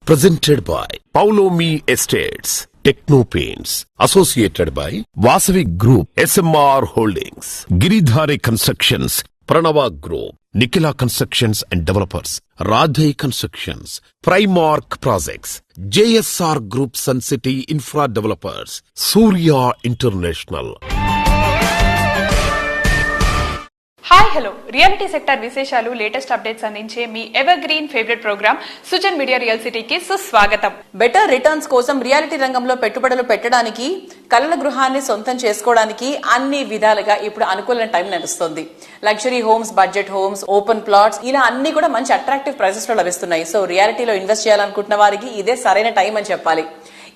Presented by Paulomi Estates, Techno Paints, associated by Vasavi Group, SMR Holdings, Giridhari Constructions, Pranava Group, Nikhila Constructions and Developers, Radhe Constructions, Primark Projects, JSR Group Sun City Infra Developers, Surya International. Hi hello reality sector విశేషాలు latest updates అందించే మీ ever green favourite programme Sujan media real సిటీకి సుస్వాగతం. Better returns కోసం reality రంగంలో పెట్టుబడులు పెట్టడానికి, కలల గృహాన్ని సొంతం చేసుకోవడానికి అన్ని విధాలుగా ఇప్పుడు అనుకూలమైన టైం నడుస్తుంది. Luxury homes, budget homes, open plots ఇలా అన్ని కూడా మంచి అట్రాక్టివ్ ప్రైసెస్ లో లభిస్తున్నాయి. సో రియాలిటీలో ఇన్వెస్ట్ చేయాలనుకుంటున్న వారికి ఇదే సరైన టైం అని చెప్పాలి.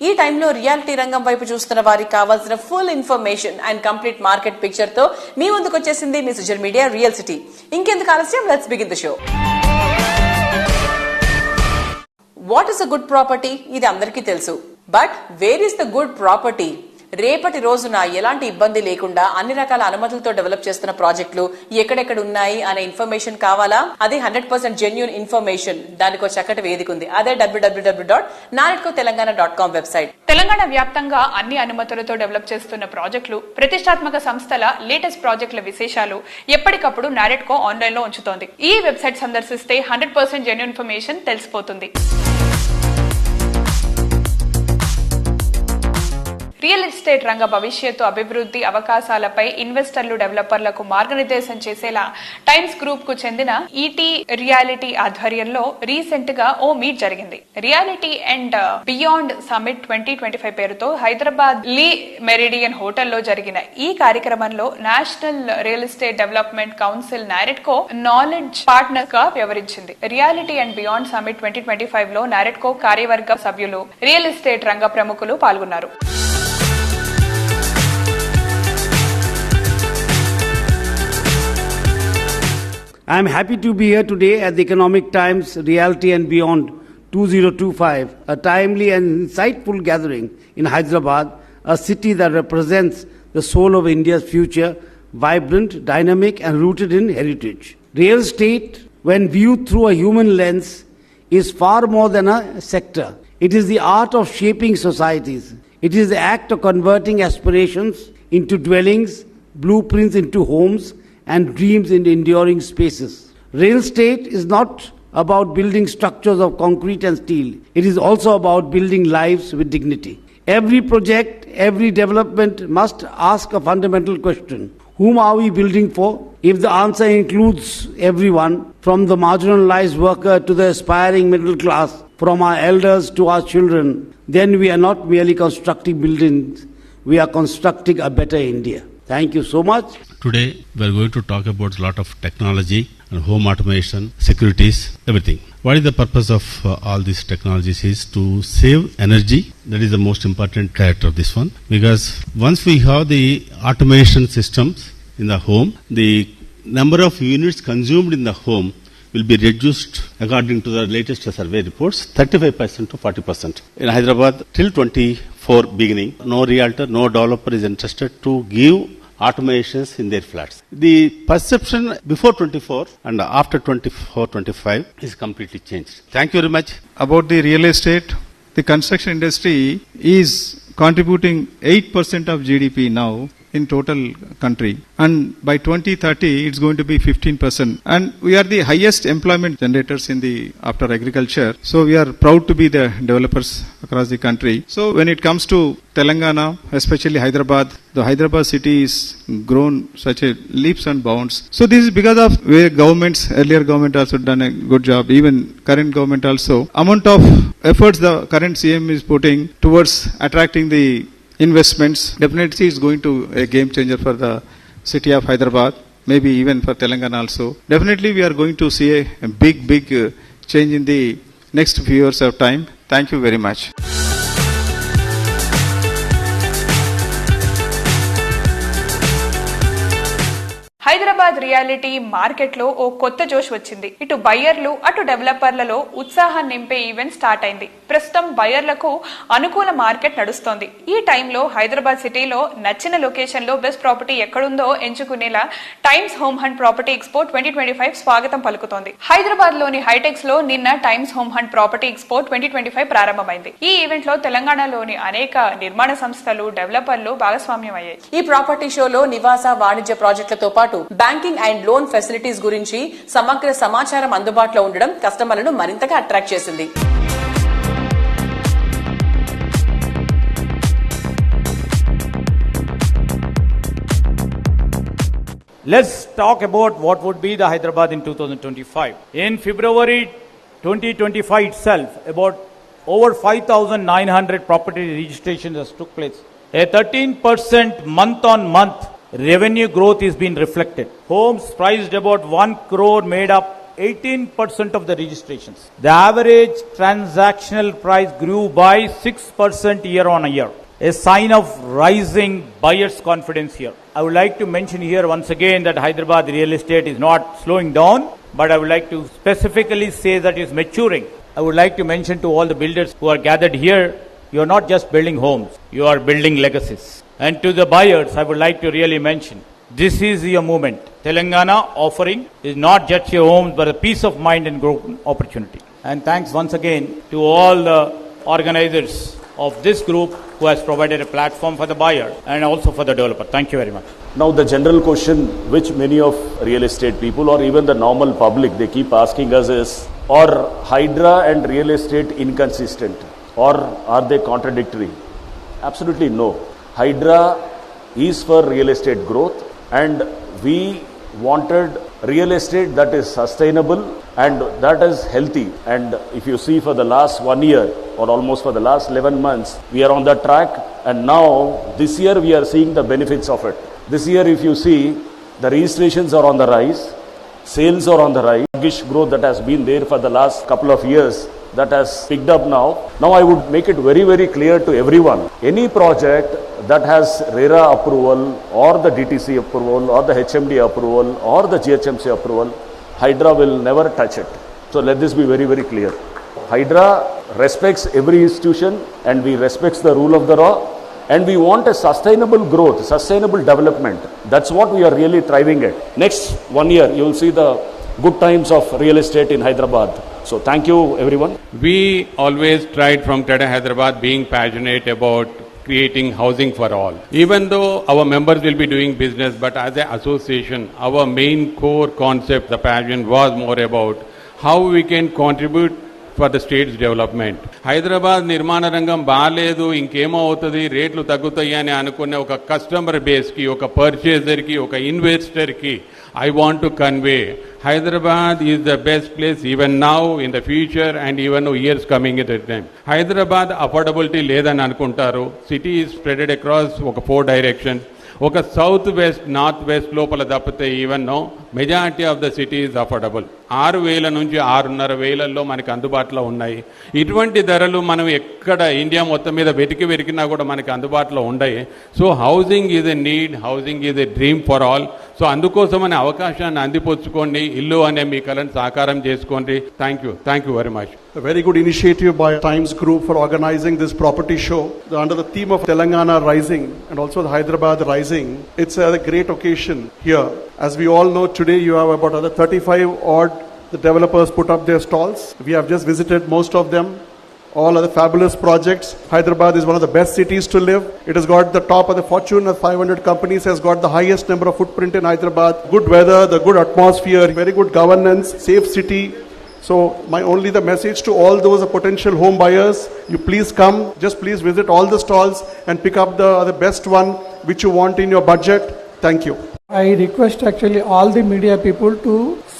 ఈ టైంలో రియాలిటీ రంగం వైపు చూస్తున్న వారికి కావాల్సిన full information and complete market picture తో మీ ముందుకు వచ్చేసింది మీ సుజన్ మీడియా రియల్ సిటీ. ఇంకెందుకు ఆలస్యం, let's begin the show. What is a good property? ఇది అందరికీ తెలుసు. But where is the good property? రేపటి రోజున ఎలాంటి ఇబ్బంది లేకుండా అన్ని రకాల అనుమతులతో డెవలప్ చేస్తున్న ప్రాజెక్టులు ఎక్కడెక్కడ ఉన్నాయి అనే ఇన్ఫర్మేషన్ కావాలా? అది 100% జెన్యూన్ ఇన్ఫర్మేషన్. దానికి ఒక చక్కటి వేదిక ఉంది. అదే www.naredcotelangana.com వెబ్సైట్. తెలంగాణ వ్యాప్తంగా అన్ని అనుమతులతో డెవలప్ చేస్తున్న ప్రాజెక్టులు, ప్రతిష్టాత్మక సంస్థల లేటెస్ట్ ప్రాజెక్టుల విశేషాలు ఎప్పటికప్పుడు నారెడ్కో ఆన్లైన్ లో ఉంచుతోంది. ఈ వెబ్సైట్ సందర్శిస్తే 100% జెన్యూన్ ఇన్ఫర్మేషన్ తెలిసిపోతుంది. రియల్ ఎస్టేట్ రంగ భవిష్యత్తు, అభివృద్ధి అవకాశాలపై ఇన్వెస్టర్లు, డెవలపర్లకు మార్గనిర్దేశం చేసేలా టైమ్స్ గ్రూప్ కు చెందిన ఈటీ రియాలిటీ ఆధ్వర్యంలో రీసెంట్ గా ఓ మీట్ జరిగింది. రియాలిటీ అండ్ బియాండ్ సమిట్ 2025 పేరుతో హైదరాబాద్ లీ మెరిడియన్ హోటల్లో జరిగిన ఈ కార్యక్రమంలో national real estate development council NAREDCO knowledge partner గా వ్యవహరించింది. రియాలిటీ అండ్ బియాండ్ సమిట్ 2025 లో నారెడ్కో కార్యవర్గ సభ్యులు, రియల్ ఎస్టేట్ రంగ ప్రముఖులు పాల్గొన్నారు. I am happy to be here today at the Economic Times Reality and Beyond 2025, a timely and insightful gathering in Hyderabad, a city that represents the soul of India's future, vibrant, dynamic and rooted in heritage. Real estate, when viewed through a human lens, is far more than a sector. It is the art of shaping societies. It is the act of converting aspirations into dwellings, blueprints into homes, and dreams in enduring spaces. Real estate is not about building structures of concrete and steel. It is also about building lives with dignity. Every project, every development must ask a fundamental question. Whom are we building for? If the answer includes everyone, from the marginalized worker to the aspiring middle class, from our elders to our children, then we are not merely constructing buildings, we are constructing a better India. Thank you so much. Today we are going to talk about a lot of technology and home automation, securities, everything. What is the purpose of all these technologies is to save energy. That is the most important character of this one, because once we have the automation systems in the home, the number of units consumed in the home will be reduced according to the latest survey reports 35% to 40%. In Hyderabad till 24 beginning, no realtor, no developer is interested to give automations in their flats. The perception before 24 and after 24-25 is completely changed. Thank you very much. About the real estate, the construction industry is contributing 8% of GDP now in total country, and by 2030 it's going to be 15%, and we are the highest employment generators in the after agriculture, so we are proud to be the developers across the country. So when it comes to Telangana, especially Hyderabad, the Hyderabad city is grown such a leaps and bounds. So this is because of where governments, earlier government also done a good job, even current government also, amount of efforts the current CM is putting towards attracting the investments, definitely is going to a game changer for the city of Hyderabad, maybe even for Telangana also. Definitely we are going to see a big change in the next few years of time. Thank you very much. Hyderabad reality మార్కెట్లో ఓ కొత్త జోష్ వచ్చింది. ఇటు బయ్యర్లు అటు డెవలపర్లలో ఉత్సాహం నింపే event start అయింది. ప్రస్తుతం బయ్యర్లకు అనుకూల మార్కెట్ నడుస్తోంది. ఈ టైంలో హైదరాబాద్ సిటీలో నచ్చిన లొకేషన్ లో బెస్ట్ ప్రాపర్టీ ఎక్కడుందో ఎంచుకునేలా Times home hunt property expo 2025 స్వాగతం పలుకుతోంది. హైదరాబాద్ లోని హైటెక్స్ లో నిన్న Times home hunt property expo 2025 ప్రారంభమైంది. ఈ ఈవెంట్ లో తెలంగాణలోని అనేక నిర్మాణ సంస్థలు, డెవలపర్లు భాగస్వామ్యం అయ్యాయి. ఈ ప్రాపర్టీ షోలో నివాస వాణిజ్య ప్రాజెక్టులతో పాటు బ్యాంకింగ్ అండ్ లోన్ ఫెసిలిటీస్ గురించి సమగ్ర సమాచారం అందుబాటులో ఉండడం కస్టమర్లను మరింతగా అట్రాక్ట్ చేసింది. Let's talk about what would be the Hyderabad in 2025. In February 2025 itself, about over 5,900 property registrations has took place. A 13% month-on-month revenue growth is being reflected. Homes priced about 1 crore made up 18% of the registrations. The average transactional price grew by 6% year on year. A sign of rising buyers' confidence here. I would like to mention here once again that Hyderabad real estate is not slowing down, but I would like to specifically say that it is maturing. I would like to mention to all the builders who are gathered here, you are not just building homes, you are building legacies. And to the buyers, I would like to really mention, this is your moment. Telangana offering is not just your homes, but a peace of mind and growth opportunity. And thanks once again to all the organizers of this group who has provided a platform for the buyer and also for the developer. Thank you very much. Now the general question which many of real estate people or even the normal public they keep asking us is, are Hydra and real estate inconsistent or are they contradictory? Absolutely no. Hydra is for real estate growth and we wanted real estate that is sustainable and that is healthy. And if you see for the last 1 year or almost for the last 11 months, we are on that track, and now this year we are seeing the benefits of it. This year if you see, the registrations are on the rise, sales are on the rise, sluggish growth that has been there for the last couple of years, that has picked up now. Now I would make it very, very clear to everyone, any project that has RERA approval or the DTC approval or the HMD approval or the GHMC approval, Hydra will never touch it. So let this be very, very clear. Hydra respects every institution and we respects the rule of the law and we want a sustainable growth, sustainable development. That's what we are really thriving at. Next 1 year, you will see the good times of real estate in Hyderabad. So thank you everyone. We always tried from Tata Hyderabad being passionate about creating housing for all. Even though our members will be doing business, but as an association, our main core concept, the passion was more about how we can contribute for the state's development. Hyderabad నిర్మాణ రంగం బాగాలేదు, ఇంకేమో అవుతుంది, రేట్లు తగ్గుతాయి అని అనుకునే ఒక కస్టమర్ బేస్కి, ఒక పర్చేజర్కి, ఒక ఇన్వెస్టర్కి I want to convey Hyderabad is the best place even now, in the future and even years coming at a time. Hyderabad affordability లేదని అనుకుంటారు. City is spread across ఒక 4 directions. ఒక సౌత్ వెస్ట్, నార్త్ వెస్ట్ లోపల తప్పితే even know majority of the city is affordable. 6,000 నుంచి 6,500 మనకి అందుబాటులో ఉన్నాయి. ఇటువంటి ధరలు మనం ఎక్కడ ఇండియా మొత్తం మీద వెతికినా కూడా మనకి అందుబాటులో ఉన్నాయి. So housing is a need, housing is a dream for all. So అందుకోసం అనే అవకాశాన్ని అందిపుచ్చుకోండి, ఇల్లు అనే మీ కలను సాకారం చేసుకోండి. Thank you very much. A very good initiative by Times Group for organizing this property show under the theme of Telangana Rising and also the Hyderabad Rising. It's a great occasion here. As we all know, today you have about other 35 odd the developers put up their stalls. We have just visited most of them. All other fabulous projects. Hyderabad is one of the best cities to live. It has got the top of the Fortune 500 companies, has got the highest number of footprint in Hyderabad. Good weather, the good atmosphere, very good governance, safe city. So the message to all those potential home buyers, you please come, just please visit all the stalls and pick up the best one which you want in your budget. Thank you. I request actually all the media people to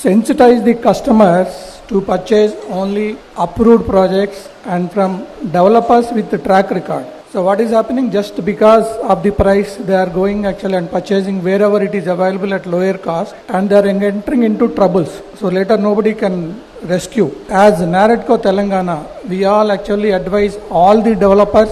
sensitize the customers to purchase only approved projects and from developers with the track record. So what is happening, just because of the price they are going actually and purchasing wherever it is available at lower cost and they are entering into troubles. So later nobody can rescue. As NAREDCO Telangana, we all actually advise all the developers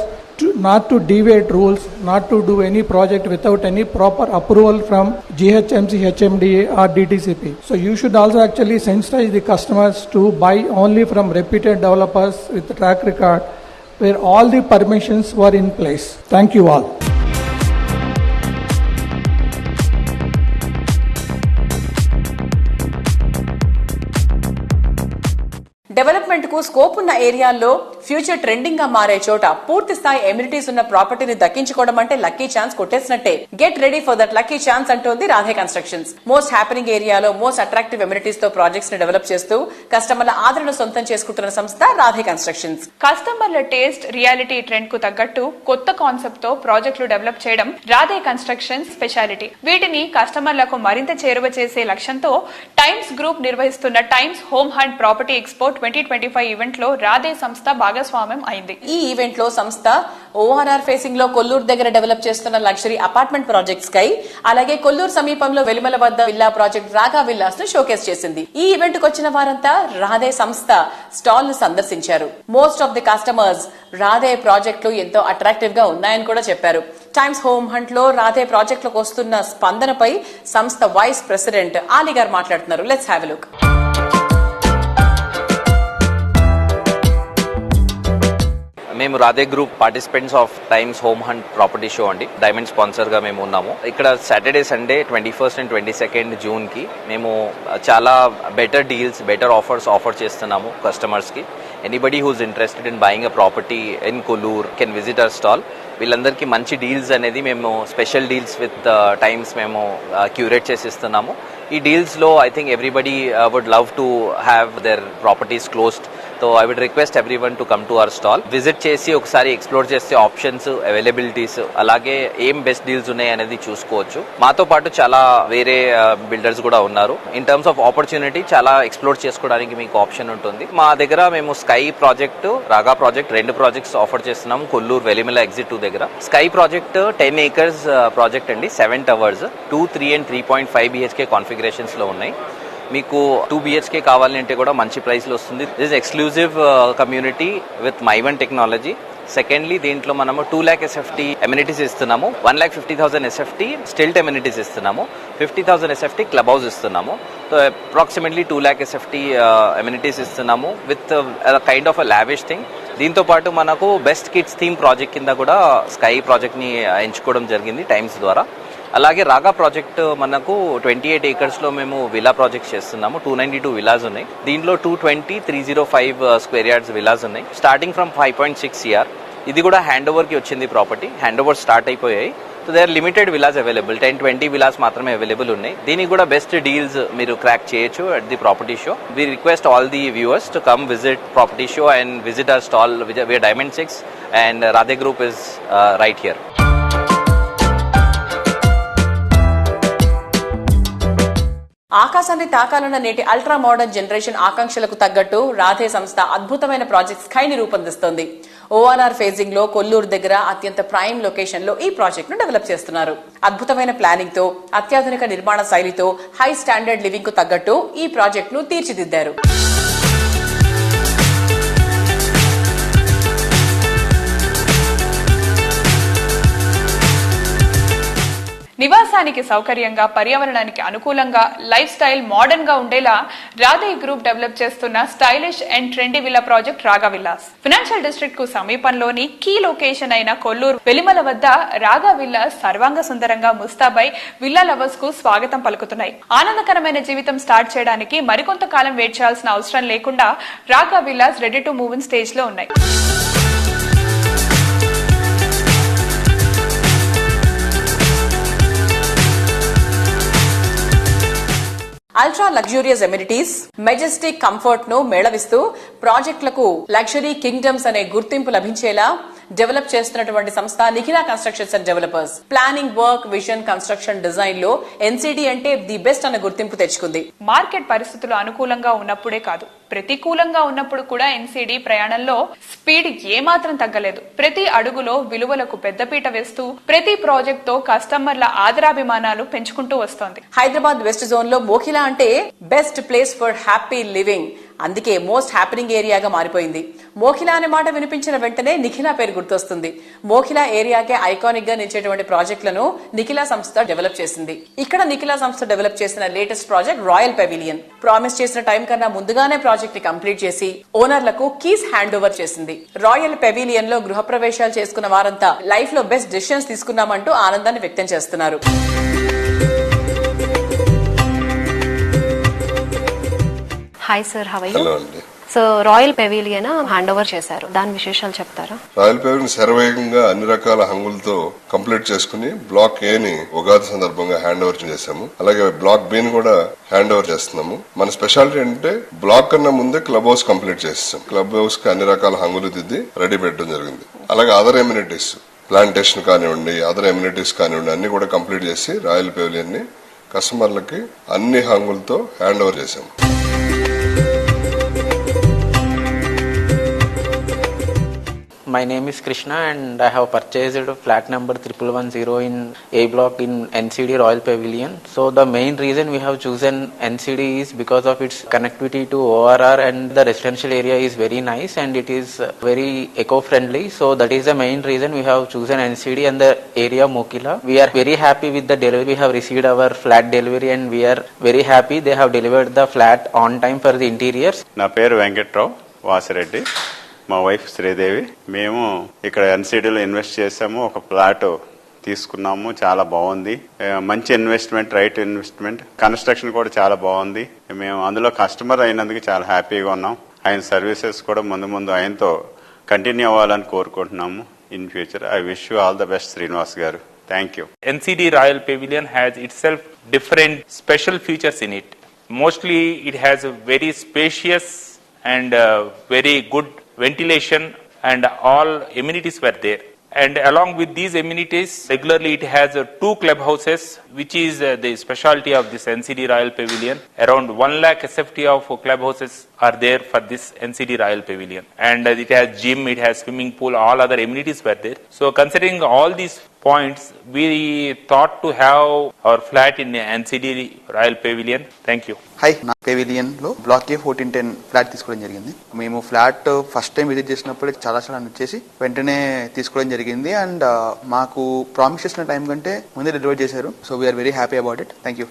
not to deviate rules, not to do any project without any proper approval from GHMC, HMDA or DTCP. So you should also actually sensitize the customers to buy only from reputed developers with track record where all the permissions were in place. Thank you all. Development కు scope ఉన్న ఏరియాల్లో future trending గా మారే చోట పూర్తి స్థాయి amenities ఉన్న ప్రాపర్టీని దక్కించుకోవడం అంటే లక్కీ ఛాన్స్ కొట్టేసినట్టే. Get ready for that lucky chance అంటోంది రాధే కన్స్ట్రక్షన్స్. మోస్ట్ హ్యాపెనింగ్ ఏరియాలో మోస్ట్ అట్రాక్టివ్ ఎమ్యూనిటీస్ తో ప్రాజెక్ట్స్ ని డెవలప్ చేస్తూ కస్టమర్ల ఆదరణ సొంతం చేసుకుంటున్న సంస్థ రాధే కన్స్ట్రక్షన్స్. కస్టమర్ల టేస్ట్, రియాలిటీ ట్రెండ్ కు తగ్గట్టు కొత్త కాన్సెప్ట్ తో ప్రాజెక్టులు డెవలప్ చేయడం రాధే కన్స్ట్రక్షన్స్ స్పెషాలిటీ. వీటిని కస్టమర్లకు మరింత చేరువ చేసే లక్ష్యంతో టైమ్స్ గ్రూప్ నిర్వహిస్తున్న times home hunt property expo 2025 event లో రాధే సంస్థ భాగస్వామ్యం అయింది. ఈ ఈవెంట్ లో సంస్థ ఓఆర్ఆర్ ఫేసింగ్ లో కొల్లూరు దగ్గర డెవలప్ చేస్తున్న లగ్జరీ అపార్ట్మెంట్ ప్రాజెక్ట్స్ కై, అలాగే కొల్లూరు సమీపంలో వెలిమల వద్ద విల్లా ప్రాజెక్ట్ రాగా విల్లాస్ ను షోకేస్ చేసింది. ఈ ఈవెంట్ కు వచ్చిన వారంతా రాధే సంస్థ స్టాల్ ను సందర్శించారు. Most of the customers Radhe ప్రాజెక్టులు ఎంతో అట్రాక్టివ్ గా ఉన్నాయని కూడా చెప్పారు. టైమ్స్ హోమ్ హంట్ లో రాధే ప్రాజెక్టులకు వస్తున్న స్పందనపై సంస్థ వైస్ ప్రెసిడెంట్ ఆలీ గారు మాట్లాడుతున్నారు. Let's have a look. మేము Radhe group participants of Times home hunt property show అండి. డైమండ్ స్పాన్సర్ గా మేము ఉన్నాము. ఇక్కడ Saturday, Sunday 21st and 22nd June కి మేము చాలా బెటర్ డీల్స్, బెటర్ ఆఫర్ చేస్తున్నాము కస్టమర్స్ కి. Anybody who's interested in buying a property in Kollur can visit our stall. వీళ్ళందరికీ మంచి డీల్స్ అనేది మేము స్పెషల్ డీల్స్ విత్ టైమ్స్ మేము క్యూరేట్ చేసి ఇస్తున్నాము. ఈ డీల్స్ లో I think everybody would love to have their properties closed. So I would request everyone to come to our stall, visit చేసి ఒకసారి ఎక్స్ప్లోర్ చేస్తే ఆప్షన్స్, అవైలబిలిటీస్, అలాగే ఏం బెస్ట్ డీల్స్ ఉన్నాయి అనేది చూసుకోవచ్చు. మాతో పాటు చాలా వేరే బిల్డర్స్ కూడా ఉన్నారు. ఇన్ టర్మ్స్ ఆఫ్ ఆపర్చునిటీ చాలా ఎక్స్ప్లోర్ చేసుకోవడానికి మీకు ఆప్షన్ ఉంటుంది. మా దగ్గర మేము స్కై ప్రాజెక్ట్, రాగా ప్రాజెక్ట్, 2 ప్రాజెక్ట్స్ ఆఫర్ చేస్తున్నాము కొల్లూరు వెలిమల ఎగ్జిట్ 2 దగ్గర. స్కై ప్రాజెక్ట్ 10 acres ప్రాజెక్ట్ అండి, 7 towers, 2, 3 and 3.5 BHK కాన్ఫిగరేషన్స్ లో ఉన్నాయి. మీకు 2 BHK కావాలంటే కూడా మంచి ప్రైస్ లో వస్తుంది. This exclusive community with Mivan technology. Secondly దీంట్లో మనము 2 lakh SFT ఎమ్యూనిటీస్ ఇస్తున్నాము, 1,50,000 SFT స్టిల్ట్ ఎమ్యూనిటీస్ ఇస్తున్నాము, 50,000 SFT క్లబ్ హౌస్ ఇస్తున్నాము. So approximately 2 lakh SFT amenities ఇస్తున్నాము with kind of a lavish thing. దీంతో పాటు మనకు బెస్ట్ కిడ్స్ థీమ్ ప్రాజెక్ట్ కింద కూడా స్కై ప్రాజెక్ట్ ని ఎంచుకోవడం జరిగింది టైమ్స్ ద్వారా. అలాగే రాగా ప్రాజెక్ట్ మనకు 28 acres లో మేము విలా ప్రాజెక్ట్ చేస్తున్నాము. 292 విలాస్ ఉన్నాయి. దీంట్లో 220, 305 స్క్వేర్ యార్డ్స్ విలాస్ ఉన్నాయి. Starting from 5.6 CR. ఇది కూడా హ్యాండ్ ఓవర్ కి వచ్చింది ప్రాపర్టీ. హ్యాండ్ ఓవర్ స్టార్ట్ అయిపోయాయి. So they are limited villas available. 10-20 villas మాత్రమే అవైలబుల్ ఉన్నాయి. దీనికి కూడా బెస్ట్ డీల్స్ మీరు క్రాక్ చేయొచ్చు at the property show. We request all the viewers to come visit property show and visit our stall. We are Diamond 6 and Radhe Group is right here. ఆకాశాన్ని తాకాలన్న నేటి ultra modern generation ఆకాంక్షలకు తగ్గట్టు రాధే సంస్థ అద్భుతమైన project స్కైని రూపొందిస్తోంది. ORR facing లో కొల్లూరు దగ్గర అత్యంత prime location లో ఈ ప్రాజెక్ట్ ను డెవలప్ చేస్తున్నారు. అద్భుతమైన ప్లానింగ్ తో, అత్యాధునిక నిర్మాణ శైలితో, హై స్టాండర్డ్ లివింగ్ కు తగ్గట్టు ఈ ప్రాజెక్ట్ ను తీర్చిదిద్దారు. నివాసానికి సౌకర్యంగా, పర్యావరణానికి అనుకూలంగా, లైఫ్ స్టైల్ మోడర్న్ గా ఉండేలా రాధే గ్రూప్ డెవలప్ చేస్తున్న stylish and trendy villa project రాగా విల్లాస్. ఫైనాన్షియల్ డిస్ట్రిక్ట్ కు సమీపంలోని కీ లొకేషన్ అయిన కొల్లూరు వెలిమల వద్ద రాగా విల్లాస్ సర్వాంగ సుందరంగా ముస్తాబై విల్లా లవర్స్ కు స్వాగతం పలుకుతున్నాయి. ఆనందకరమైన జీవితం స్టార్ట్ చేయడానికి మరికొంత కాలం వెయిట్ చేయాల్సిన అవసరం లేకుండా రాగా villas ready to move in stage లో ఉన్నాయి. Ultra luxurious amenities, Majestic comfort ను మేళవిస్తూ ప్రాజెక్టులకు లగ్జరీ కింగ్డమ్స్ అనే గుర్తింపు లభించేలా డెవలప్ చేస్తున్నటువంటి సంస్థ Nikhila constructions and developers. Planning, work, vision, construction design లో NCD అంటే ది బెస్ట్ అన్న గుర్తింపు తెచ్చుకుంది. మార్కెట్ పరిస్థితులు అనుకూలంగా ఉన్నప్పుడే కాదు, ప్రతికూలంగా ఉన్నప్పుడు కూడా NCD ప్రయాణంలో స్పీడ్ ఏమాత్రం తగ్గలేదు. ప్రతి అడుగులో విలువలకు పెద్దపీట వేస్తూ ప్రతి ప్రాజెక్ట్ తో కస్టమర్ల ఆదరాభిమానాలు పెంచుకుంటూ వస్తోంది. హైదరాబాద్ వెస్ట్ జోన్ లో మోఖిలా అంటే best place for happy living. అందుకే మోస్ట్ హ్యాపెనింగ్ ఏరియాగా మారిపోయింది. మోఖిలా అనే మాట వినిపించిన వెంటనే నిఖిలా పేరు గుర్తొస్తుంది. మోఖిలా ఏరియాకే ఐకానిక్ గా నిలిచేటువంటి ప్రాజెక్టులను నిఖిలా సంస్థ డెవలప్ చేసింది. ఇక్కడ నిఖిలా సంస్థ డెవలప్ చేసిన latest project royal pavilion. Promise చేసిన టైం కన్నా ముందుగానే ప్రాజెక్ట్ ని కంప్లీట్ చేసి ఓనర్లకు కీస్ హ్యాండ్ ఓవర్ చేసింది. రాయల్ పెవిలియన్ లో గృహప్రవేశాలు చేసుకున్న వారంతా లైఫ్ లో బెస్ట్ డిసిషన్స్ తీసుకున్నామంటూ ఆనందాన్ని వ్యక్తం చేస్తున్నారు. Hi sir, how are you? Hello అండి. So Royal Pavilion hand over చేశారు, దాని విశేషాలు చెప్తారా? రాయల్ పెవిలియన్ శరవేగంగా అన్ని రకాల హంగులతో కంప్లీట్ చేసుకుని బ్లాక్ ఏ ని ఉగాది సందర్భంగా హ్యాండ్ ఓవర్ చేశాము. అలాగే బ్లాక్ బి ని కూడా హ్యాండ్ ఓవర్ చేస్తున్నాము. మన స్పెషాలిటీ అంటే బ్లాక్ కన్నా ముందే క్లబ్ హౌస్ కంప్లీట్ చేస్తాం. క్లబ్ హౌస్ కి అన్ని రకాల హంగులు దిద్ది రెడీ పెట్టడం జరిగింది. అలాగే అదర్ ఎమ్యూనిటీస్, ప్లాంటేషన్ కానివ్వండి, అదర్ ఎమ్యూనిటీస్ కానివ్వండి, అన్ని కూడా కంప్లీట్ చేసి రాయల్ పెవిలియన్ ని కస్టమర్లకి అన్ని హంగులతో హ్యాండ్ ఓవర్ చేశాము. My name is Krishna and I have purchased flat number 1110 in A block in NCD Royal Pavilion. So the main reason we have chosen NCD is because of its connectivity to ORR, and the residential area is very nice and it is very eco-friendly. So that is the main reason we have chosen NCD and the area Mokhila. We are very happy with the delivery. We have received our flat delivery and we are very happy. They have delivered the flat on time for the interiors. నా పేరు వెంకట్రావు వాసిరెడ్డి, మా wife Sridevi. మేము ఇక్కడ ఎన్సిడిలో invest చేసాము, ఒక plot తీసుకున్నాము. చాలా బాగుంది, మంచి ఇన్వెస్ట్మెంట్, రైట్ ఇన్వెస్ట్మెంట్. కన్స్ట్రక్షన్ కూడా చాలా బాగుంది. మేము అందులో కస్టమర్ అయినందుకు చాలా హ్యాపీగా ఉన్నాం. ఆయన సర్వీసెస్ కూడా ముందు ముందు ఆయనతో కంటిన్యూ అవ్వాలని కోరుకుంటున్నాము in future. I wish you all the best Srinivas garu. Thank you. NCD Royal Pavilion has itself different special features in it. Mostly it has a very spacious and very good ventilation and all amenities were there. And along with these amenities, regularly it has 2 clubhouses, which is the specialty of this NCD Royal Pavilion. Around 1 lakh SFT of clubhouses are there for this NCD Royal Pavilion. And it has gym, it has swimming pool, all other amenities were there. So considering all these points, we thought to have our flat in NCD Royal Pavilion. Thank you. Hi, నా pavilion లో black ఏ 1410 flat తీసుకోవడం జరిగింది. మేము flat first time visit చేసినప్పుడు చాలా నచ్చేసి వెంటనే తీసుకోవడం జరిగింది. అండ్ మాకు ప్రామిస్ చేసిన టైం కంటే ముందే డెలివర్ చేశారు. So we're very happy about it. Thank you.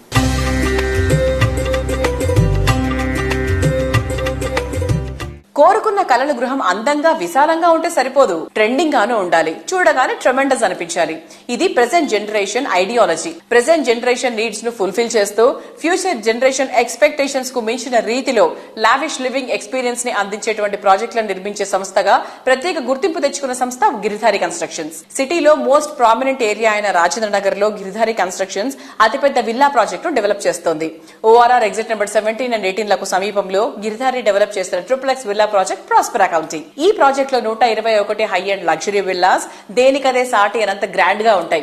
కోరుకున్న కలల గృహం అందంగా విశాలంగా ఉంటే సరిపోదు, ట్రెండింగ్ గాను ఉండాలి, చూడగానే ట్రెమెండస్ అనిపించాలి. ఇది present generation ideology. Present generation needs ను ఫుల్ఫిల్ చేస్తూ ఫ్యూచర్ జనరేషన్ ఎక్స్పెక్టేషన్స్ కు మించిన రీతిలో లావిష్ లివింగ్ ఎక్స్పీరియన్స్ ని అందించేటువంటి ప్రాజెక్టులను నిర్మించే సంస్థగా ప్రత్యేక గుర్తింపు తెచ్చుకున్న సంస్థ గిరిధారి కన్స్ట్రక్షన్స్. సిటీలో మోస్ట్ ప్రామినెంట్ ఏరియా అయిన రాజేంద్ర నగర్ లో గిరిధారి కన్స్ట్రక్షన్స్ అతిపెద్ద విల్లా ప్రాజెక్టు డెవలప్ చేస్తోంది. ORR ఎగ్జిట్ నెంబర్ 17 and 18 లకు సమీపంలో గిరిధారి డెవలప్ చేస్తున్న ట్రిప్లెక్స్ విల్లా ప్రాజెక్ట్ ప్రాస్పరా కౌంటీ. ఈ ప్రాజెక్ట్ లో 121 హై అండ్ లగ్జరీ విల్లాస్ దేనికదే సాటి అనంత గ్రాండ్ గా ఉంటాయి.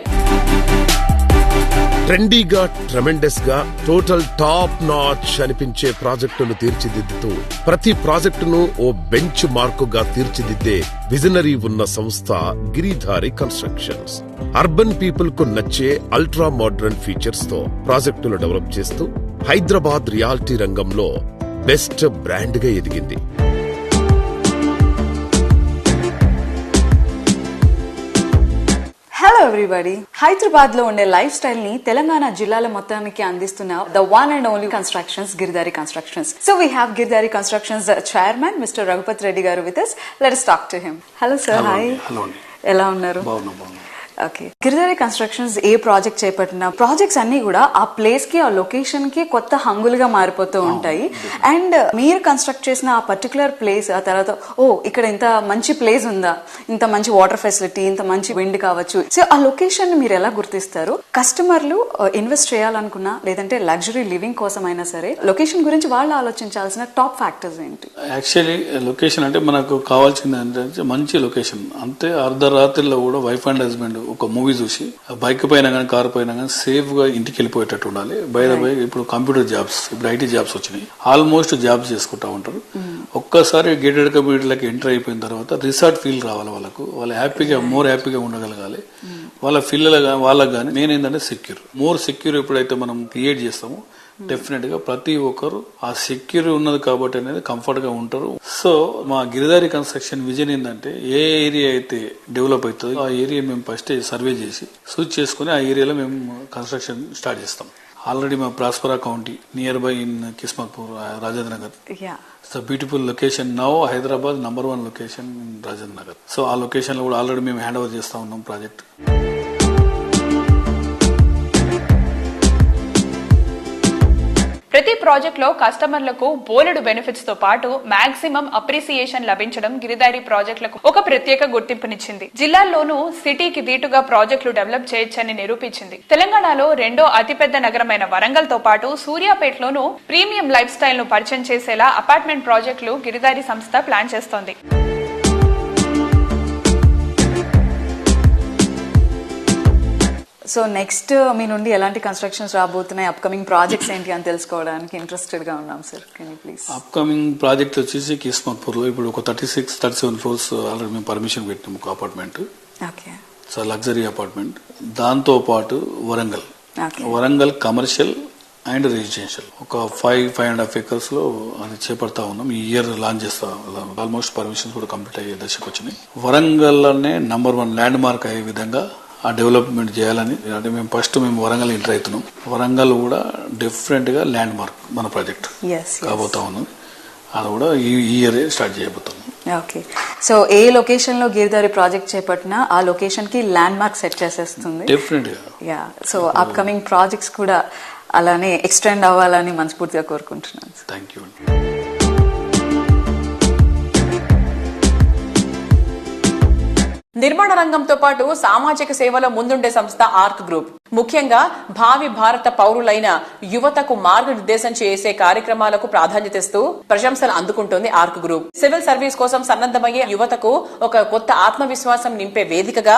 ట్రెండీగా, ట్రెమెండస్ గా, టోటల్ టాప్ నాచ్ అనిపించే ప్రాజెక్టును తీర్చిదిద్దుతూ ప్రతి ప్రాజెక్టును ఓ బెంచ్ మార్కుగా తీర్చిదిద్దే విజనరీ ఉన్న సంస్థ గిరిధారి కన్స్ట్రక్షన్స్. అర్బన్ పీపుల్ కు నచ్చే అల్ట్రా మోడర్న్ ఫీచర్స్ తో ప్రాజెక్టులు డెవలప్ చేస్తూ హైదరాబాద్ రియాలిటీ రంగంలో బెస్ట్ బ్రాండ్ గా ఎదిగింది. హలో ఎవ్రీబడి, హైదరాబాద్ లో ఉండే లైఫ్ స్టైల్ ని తెలంగాణ జిల్లాల మొత్తానికి అందిస్తున్న the one and only constructions, Giridhari constructions. So we have Giridhari constructions chairman mister Raghupathi Reddy garu with us. Let us talk to him. Hello sir. Hi, ఎలా ఉన్నారు? ఓకే, గిరిధారి కన్స్ట్రక్షన్స్ ఏ ప్రాజెక్ట్ చేపట్టిన ప్రాజెక్ట్స్ అన్ని కూడా ఆ ప్లేస్ కి, ఆ లొకేషన్ కి కొత్త హంగులుగా మారిపోతూ ఉంటాయి. అండ్ మీరు కన్స్ట్రక్ట్ చేసిన ఆ పర్టికులర్ ప్లేస్ ఆ తర్వాత ఇక్కడ ఇంత మంచి ప్లేస్ ఉందా, ఇంత మంచి వాటర్ ఫెసిలిటీ, ఇంత మంచి విండ్ కావచ్చు. సో ఆ లొకేషన్ ని మీరు ఎలా గుర్తిస్తారు? కస్టమర్లు ఇన్వెస్ట్ చేయాలనుకున్నా లేదంటే లగ్జరీ లివింగ్ కోసం అయినా సరే లొకేషన్ గురించి వాళ్ళు ఆలోచించాల్సిన టాప్ ఫ్యాక్టర్స్ ఏంటి? యాక్చువల్లీ లొకేషన్ అంటే మనకు కావాల్సింది ఏంటంటే మంచి లొకేషన్. అంతే అర్ధరాత్రిలో కూడా వైఫ్ అండ్ హస్బెండ్ ఒక మూవీ చూసి బైక్ పైన కానీ కార్ పైన కానీ సేఫ్ గా ఇంటికి వెళ్ళిపోయేటట్టు ఉండాలి. బై ఇప్పుడు కంప్యూటర్ జాబ్స్, ఇప్పుడు IT జాబ్స్ వచ్చినాయి, ఆల్మోస్ట్ జాబ్స్ చేసుకుంటా ఉంటారు. ఒక్కసారి గేటెడ్ కమ్యూనిటీలకు ఎంటర్ అయిపోయిన తర్వాత రిసార్ట్ ఫీల్ రావాలి వాళ్ళకు. వాళ్ళు హ్యాపీగా, మోర్ హ్యాపీగా ఉండగలగాలి. వాళ్ళ పిల్లలు వాళ్ళకి కానీ నేను ఏంటంటే సెక్యూర్, మోర్ సెక్యూర్ ఎప్పుడైతే మనం క్రియేట్ చేస్తామో డెఫినెట్ గా ప్రతి ఒక్కరు ఆ సెక్యూర్ ఉన్నది కాబట్టి అనేది కంఫర్ట్ గా ఉంటారు. సో మా గిరిదారి కన్స్ట్రక్షన్ విజన్ ఏంటంటే ఏ ఏరియా అయితే డెవలప్ అవుతుందో ఆ ఏరియా మేము ఫస్ట్ సర్వే చేసి సూచ్ చేసుకుని ఆ ఏరియాలో మేము కన్స్ట్రక్షన్ స్టార్ట్ చేస్తాం. ఆల్రెడీ మా ప్రాస్పరా county near by in Kismatpur, Rajendra Nagar. It's a beautiful location now. Hyderabad #1 location in Rajendra Nagar. So ఆ లొకేషన్ లో కూడా ఆల్రెడీ మేము హ్యాండ్ ఓవర్ చేస్తా ఉన్నాం ప్రాజెక్ట్. ప్రతి ప్రాజెక్ట్ లో కస్టమర్లకు బోలెడు బెనిఫిట్స్ తో పాటు మాక్సిమం అప్రిసియేషన్ లభించడం గిరిదారి ప్రాజెక్టులకు ఒక ప్రత్యేక గుర్తింపునిచ్చింది. జిల్లాల్లోనూ సిటీకి దీటుగా ప్రాజెక్టులు డెవలప్ చేయొచ్చని నిరూపించింది. తెలంగాణలో రెండో అతిపెద్ద నగరమైన వరంగల్ తో పాటు సూర్యాపేటలోనూ ప్రీమియం లైఫ్ స్టైల్ ను పరిచయం చేసేలా అపార్ట్మెంట్ ప్రాజెక్టులు గిరిదారి సంస్థ ప్లాన్ చేస్తోంది. సో నెక్స్ట్ మీ నుండి ఎలాంటి కన్స్ట్రక్షన్స్ రాబోతున్నాయి, అప్కమింగ్ ప్రాజెక్ట్స్ ఏంటి అని తెలుసుకోవడానికి ఇంట్రెస్టెడ్ గా ఉన్నాం sir. Can you please? Upcoming project వచ్చేసి కిస్మత్పూర్ లో ఇప్పుడు ఒక 36-37 ఫ్లోర్స్ ఆల్రెడీ మేము పర్మిషన్ పెట్టినాము ఒక అపార్ట్మెంట్. So luxury apartment. దాంతో పాటు వరంగల్ కమర్షియల్ అండ్ రెసిడెన్షియల్ ఒక 5.5 acres లో అది చేపడతా ఉన్నాం. ఈ ఇయర్ లాంచ్ చేస్తా. ఆల్మోస్ట్ పర్మిషన్స్ కూడా కంప్లీట్ అయ్యే దశకు వచ్చినాయి. వరంగల్ లోనే #1 ల్యాండ్ మార్క్ అయ్యే విధంగా ఆ డెవలప్మెంట్ చేయాలని అంటే మేము వరంగల్ ఎంటర్ అవుతున్నాం. వరంగల్ కూడా డిఫరెంట్ గా ల్యాండ్ మార్క్ మన ప్రాజెక్ట్ కాబోతా ఉన్నాం. అది కూడా ఈ ఇయర్ స్టార్ట్ చేయబోతున్నాం. ఓకే. సో ఏ లొకేషన్ లో గిరిదారి ప్రాజెక్ట్ చేపట్టినా ఆ లొకేషన్ కి ల్యాండ్ మార్క్ సెట్ చేసేస్తుంది డెఫినెట్ గా. సో అప్కమింగ్ ప్రాజెక్ట్స్ కూడా అలానే ఎక్స్టెండ్ అవ్వాలని మనస్ఫూర్తిగా కోరుకుంటున్నాను. Thank you. నిర్మాణ రంగంతో పాటు సామాజిక సేవలో ముందుండే సంస్థ ఆర్క్ గ్రూప్. ముఖ్యంగా భావి భారత పౌరులైన యువతకు మార్గనిర్దేశం చేసే కార్యక్రమాలకు ప్రాధాన్యతనిస్తూ ప్రశంసలు అందుకుంటోంది ఆర్క్ గ్రూప్. సివిల్ సర్వీస్ కోసం సన్నద్దమయ్యే యువతకు ఒక కొత్త ఆత్మవిశ్వాసం నింపే వేదికగా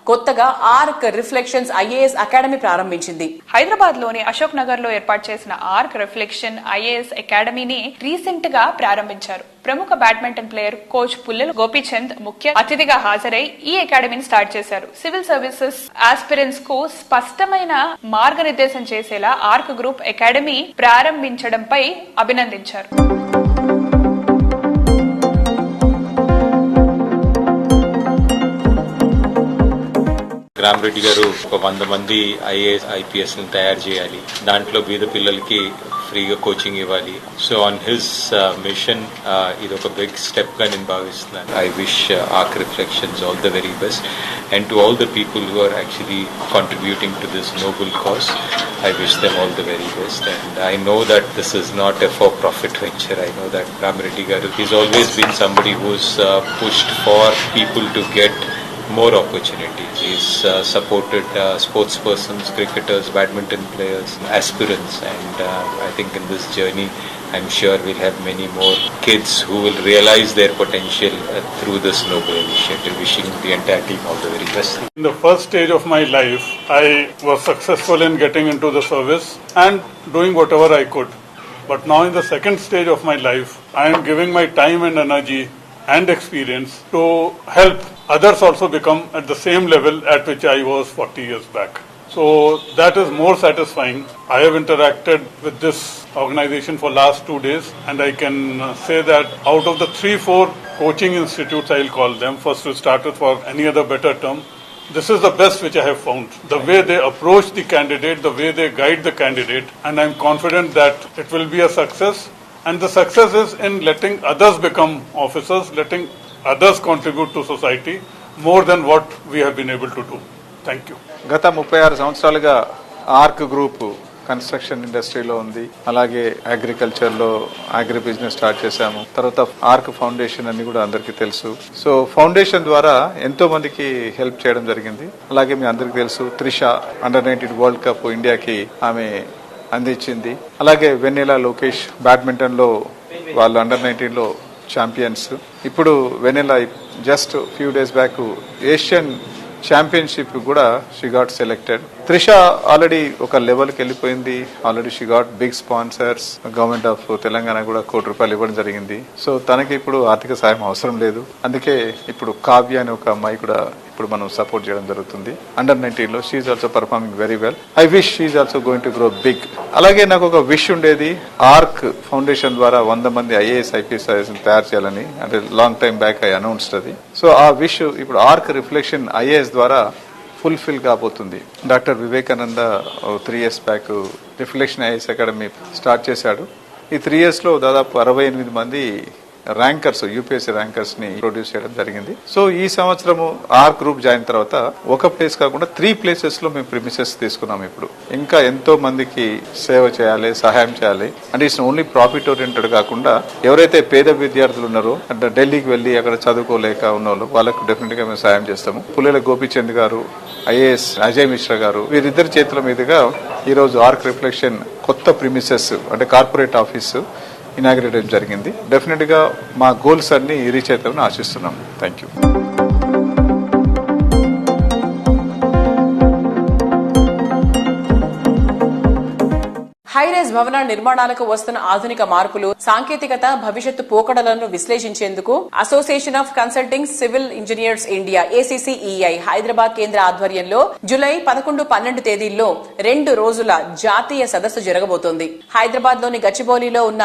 కొత్తగా ఆర్క్ రిఫ్లెక్షన్స్ ఐఏఎస్ అకాడమీ ప్రారంభించింది. హైదరాబాద్ లోని అశోక్ నగర్ లో ఏర్పాటు చేసిన ఆర్క్ రిఫ్లెక్షన్ ఐఏఎస్ అకాడమీని రీసెంట్ గా ప్రారంభించారు. ప్రముఖ badminton player coach Pullela Gopichand ముఖ్య అతిథిగా హాజరై ఈ అకాడమీని స్టార్ట్ చేశారు. సివిల్ సర్వీసెస్ ఆస్పిరెంట్స్ కు స్పష్టమైన మార్గనిర్దేశం చేసేలా ఆర్క్ గ్రూప్ అకాడమీ ప్రారంభించడంపై అభినందించారు. రామరెడ్డి గారు ఒక 100 మంది ఐఏఎస్ ఐపీఎస్ ని తయారు చేయాలి, దాంట్లో బీద పిల్లలకి ఫ్రీగా కోచింగ్ ఇవ్వాలి. సో ఆన్ హిస్ మిషన్ ఇది ఒక బిగ్ స్టెప్ గా నేను భావిస్తున్నాను. I wish Arc Reflections all the very best and to all the people who are actually contributing to this noble cause. I wish them all the very best, and I know that this is not a for-profit venture. I know that Ram Reddy Garu, he's always been somebody who's pushed for people to get more opportunities. He's supported sports persons, cricketers, badminton players, aspirants, and I think in this journey I'm sure we'll have many more kids who will realize their potential through this noble initiative. Wishing the entire team all the very best. In the first stage of my life, I was successful in getting into the service and doing whatever I could. But now in the second stage of my life, I am giving my time and energy and experience to help others also become at the same level at which I was 40 years back. So that is more satisfying. I have interacted with this organization for last 2 days, and I can say that out of the 3-4 coaching institutes, I'll call them, first we started for any other better term, this is the best which I have found. The way they approach the candidate, the way they guide the candidate, and I'm confident that it will be a success. And the success is in letting others become officers, letting others contribute to society more than what we have been able to do. Thank you. గత 36 సంవత్సరాలుగా arc group construction ఇండస్ట్రీలో ఉంది. అలాగే అగ్రికల్చర్లో agri business start చేశాము. తర్వాత arc foundation అని కూడా అందరికీ తెలుసు. సో ఫౌండేషన్ ద్వారా ఎంతో మందికి హెల్ప్ చేయడం జరిగింది. అలాగే మీ అందరికీ తెలుసు త్రిష అండర్-19 వరల్డ్ కప్ ఇండియాకి ఆమె అందించింది. అలాగే వెన్నెల లోకేష్ బ్యాడ్మింటన్ లో వాళ్ళు అండర్-19 లో ఛాంపియన్స్. ఇప్పుడు Vennela just few days back Asian championship కూడా she got selected. Trisha already ఒక లెవెల్కి వెళ్ళిపోయింది. Already she got big sponsors. Government of Telangana కూడా ₹1 ఇవ్వడం జరిగింది. సో తనకి ఇప్పుడు ఆర్థిక సాయం అవసరం లేదు. అందుకే ఇప్పుడు కావ్య అనే ఒక అమ్మాయి కూడా ఇప్పుడు మనం సపోర్ట్ చేయడం జరుగుతుంది. Under-19 లో she also performing very well. I wish she also going to grow big. అలాగే నాకు ఒక విష్ ఉండేది, ఆర్క్ ఫౌండేషన్ ద్వారా 100 మంది IAS IPS తయారు చేయాలని. అంటే long time back I announced అది. సో ఆ విష్ ఇప్పుడు ఆర్క్ రిఫ్లెక్షన్ IAS ద్వారా ఫుల్ఫిల్ కాబోతుంది. Doctor Vivekananda 3 years back reflection IAS academy start చేశాడు. ఈ 3 years లో దాదాపు 68 మంది ర్యాంకర్స్, UPSC ర్యాంకర్స్ ని ప్రొడ్యూస్ చేయడం జరిగింది. సో ఈ సంవత్సరము ఆర్ గ్రూప్ జాయిన్ తర్వాత ఒక ప్లేస్ కాకుండా 3 places లో మేము ప్రిమిసెస్ తీసుకున్నాం. ఇప్పుడు ఇంకా ఎంతో మందికి సేవ చేయాలి, సహాయం చేయాలి. అంటే ఇట్స్ ఓన్లీ ప్రాఫిట్ ఓరియంటెడ్ కాకుండా ఎవరైతే పేద విద్యార్థులు ఉన్నారో, అంటే ఢిల్లీకి వెళ్లి అక్కడ చదువుకోలేక ఉన్న వాళ్ళు, వాళ్ళకు డెఫినెట్ గా మేము సహాయం చేస్తాము. పుల్లెల గోపీచంద్ గారు, IAS అజయ్ మిశ్రా గారు, వీరిద్దరి చేతుల మీదుగా ఈ రోజు ఆర్క్ రిఫ్లెక్షన్ కొత్త ప్రిమిసెస్ అంటే కార్పొరేట్ ఆఫీసు ఇనాగ్రేట్ జరిగింది. డెఫినెట్ గా మా గోల్స్ అన్ని రీచ్ అవుతామని ఆశిస్తున్నాం. Thank you. హైరైజ్ భవన నిర్మాణాలకు వస్తున్న ఆధునిక మార్పులు, సాంకేతికత, భవిష్యత్తు పోకడలను విశ్లేషించేందుకు association of consulting civil engineers India ACCEI Hyderabad కేంద్ర ఆధ్వర్యంలో జూలై 11, 12 తేదీల్లో 2 రోజుల జాతీయ సదస్సు జరగబోతోంది. హైదరాబాద్ లోని గచ్చిబౌలిలో ఉన్న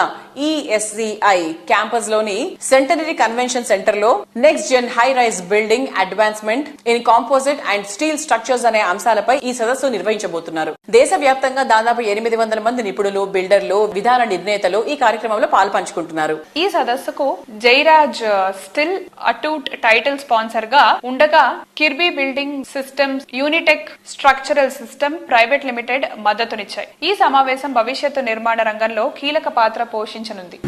ESCI క్యాంపస్ లోని సెంటనరీ కన్వెన్షన్ సెంటర్ లో next gen high rise building advancement in composite and steel structures అనే అంశాలపై ఈ సదస్సు నిర్వహించబోతున్నారు. దేశవ్యాప్తంగా దాదాపు 800 మంది నిపుణులు, బిల్డర్లు, విధాన నిర్ణేతలు ఈ కార్యక్రమంలో పాల్పంచుకుంటున్నారు. ఈ సదస్సుకు Jairaj steel Atoot title sponsor గా ఉండగా, Kirby building systems, Unitech structural system private limited మద్దతునిచ్చాయి. ఈ సమావేశం భవిష్యత్తు నిర్మాణ రంగంలో కీలక పాత్ర పోషించనుంది.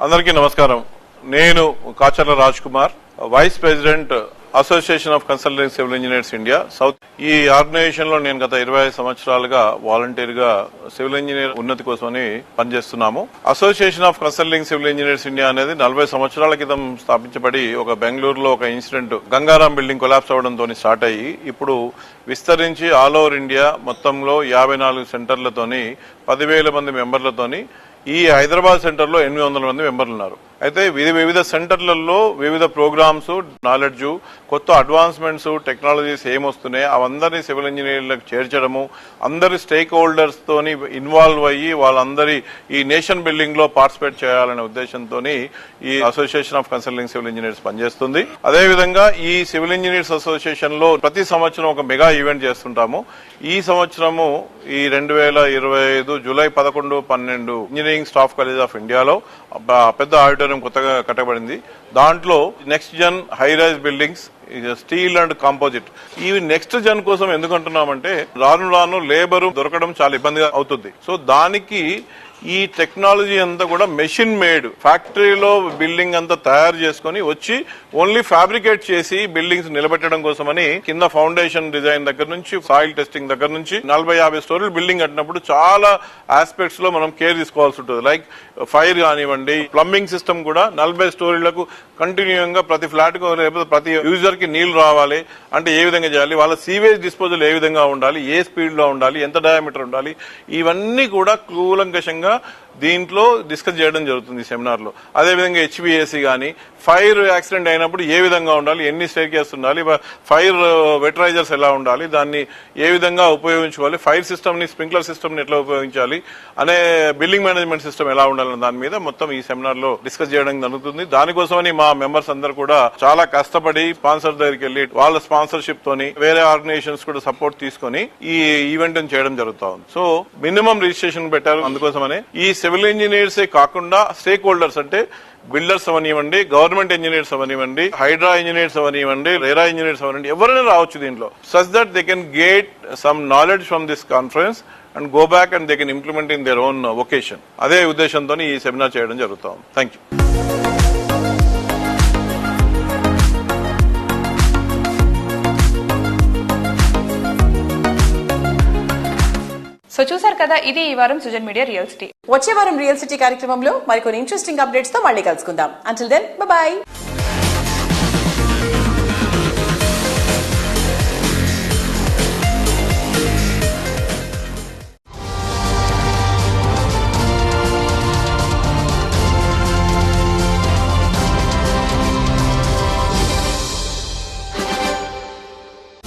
అందరికీ నమస్కారం. నేను Kacharla Raj Kumar, vice president association of consulting civil engineers India south. ఈ ఆర్గనైజేషన్ లో నేను గత 25 సంవత్సరాలుగా వాలంటీర్ గా సివిల్ ఇంజనీర్ ఉన్నతి కోసమని పనిచేస్తున్నాము. Association of consulting civil engineers India అనేది 40 సంవత్సరాల క్రితం స్థాపించబడి ఒక బెంగళూరులో ఒక ఇన్సిడెంట్ గంగారాం బిల్డింగ్ కొలాప్స్ అవడంతో స్టార్ట్ అయ్యి ఇప్పుడు విస్తరించి ఆల్ ఓవర్ ఇండియా మొత్తంలో 54 సెంటర్లతోని 10,000 మంది మెంబర్లతోని ఈ హైదరాబాద్ సెంటర్ లో 800 మంది మెంబర్లు ఉన్నారు. అయితే వివిధ సెంటర్లలో వివిధ ప్రోగ్రామ్స్, నాలెడ్జ్, కొత్త అడ్వాన్స్మెంట్స్, టెక్నాలజీస్ ఏమొస్తున్నాయి అవందరినీ సివిల్ ఇంజనీర్లకు చేర్చడము, అందరి స్టేక్ హోల్డర్స్ తోని ఇన్వాల్వ్ అయ్యి వాళ్ళందరి ఈ నేషన్ బిల్డింగ్ లో పార్టిసిపేట్ చేయాలనే ఉద్దేశంతో ఈ association of consulting civil engineers పనిచేస్తుంది. అదేవిధంగా ఈ సివిల్ ఇంజనీర్స్ అసోసియేషన్ లో ప్రతి సంవత్సరం ఒక మెగా ఈవెంట్ చేస్తుంటాము. ఈ సంవత్సరము ఈ 2025 జూలై 11, 12 ఇంజనీరింగ్ స్టాఫ్ కాలేజ్ ఆఫ్ ఇండియాలో పెద్ద ఆడిటోరియం కొత్తగా కట్టబడింది. దాంట్లో next gen high rise buildings, steel and composite, ఇవి నెక్స్ట్ జన్ కోసం ఎందుకంటున్నామంటే రాను రాను లేబర్ దొరకడం చాలా ఇబ్బందిగా అవుతుంది. సో దానికి ఈ టెక్నాలజీ అంతా కూడా మెషిన్ మేడ్, ఫ్యాక్టరీలో బిల్డింగ్ అంతా తయారు చేసుకుని వచ్చి ఓన్లీ ఫ్యాబ్రికేట్ చేసి బిల్డింగ్స్ నిలబెట్టడం కోసమని కింద ఫౌండేషన్ డిజైన్ దగ్గర నుంచి సాయిల్ టెస్టింగ్ దగ్గర నుంచి 40-50 స్టోరీలు బిల్డింగ్ కట్టినప్పుడు చాలా ఆస్పెక్ట్స్ లో మనం కేర్ తీసుకోవాల్సి ఉంటుంది. లైక్ ఫైర్ కానివ్వండి, ప్లంబింగ్ సిస్టమ్ కూడా 40 స్టోరీలకు కంటిన్యూగా ప్రతి ఫ్లాట్ కు లేకపోతే ప్రతి యూజర్ కి నీళ్లు రావాలి అంటే ఏ విధంగా చేయాలి, వాళ్ళ సీవేజ్ డిస్పోజల్ ఏ విధంగా ఉండాలి, ఏ స్పీడ్ లో ఉండాలి, ఎంత డయామీటర్ ఉండాలి, ఇవన్నీ కూడా కూలంకషంగా దీంట్లో డిస్కస్ చేయడం జరుగుతుంది ఈ సెమినార్ లో. అదేవిధంగా HVAC గానీ, ఫైర్ యాక్సిడెంట్ అయినప్పుడు ఏ విధంగా ఉండాలి, ఎన్ని స్టేర్ కేస్ ఉండాలి, ఫైర్ వెటరైజర్స్ ఎలా ఉండాలి, దాన్ని ఏ విధంగా ఉపయోగించుకోవాలి, ఫైర్ సిస్టమ్ ని, స్ప్రింక్లర్ సిస్టమ్ ని ఎట్లా ఉపయోగించాలి అనే బిల్డింగ్ మేనేజ్మెంట్ సిస్టమ్ ఎలా ఉండాలన్న దాని మీద మొత్తం ఈ సెమినార్ లో డిస్కస్ చేయడం జరుగుతుంది. దానికోసమని మా మెంబర్స్ అందరూ కూడా చాలా కష్టపడి స్పాన్సర్ దగ్గరికి వెళ్లి వాళ్ళ స్పాన్సర్షిప్ తోని వేరే ఆర్గనైజేషన్స్ కూడా సపోర్ట్ తీసుకుని ఈ ఈవెంట్ చేయడం జరుగుతా ఉంది. సో మినిమం రిజిస్ట్రేషన్ పెట్టారు. అందుకోసమని ఈ సివిల్ ఇంజనీర్స్ కాకుండా స్టేక్ హోల్డర్స్ అంటే బిల్డర్స్ అవనివ్వండి, గవర్నమెంట్ ఇంజనీర్స్ అవనివ్వండి, హైడ్రా ఇంజనీర్స్ అవనివ్వండి, రేరా ఇంజనీర్స్ అవనివ్వండి, ఎవరైనా రావచ్చు దీంట్లో. Such that they can get some knowledge from this conference and go back and they can implement in their own vacation. అదే ఉద్దేశంతో ఈ సెమినార్ చేయడం జరుగుతా ఉంది. Thank you. సో చూసారు కదా, ఇది ఈ వారం సుజన్ మీడియా రియల్ సిటీ. వచ్చే వారం రియల్ సిటీ కార్యక్రమంలో మరికొన్ని ఇంట్రెస్టింగ్ అప్డేట్స్ తో మళ్ళీ కలుసుకుందాం. Until then bye by.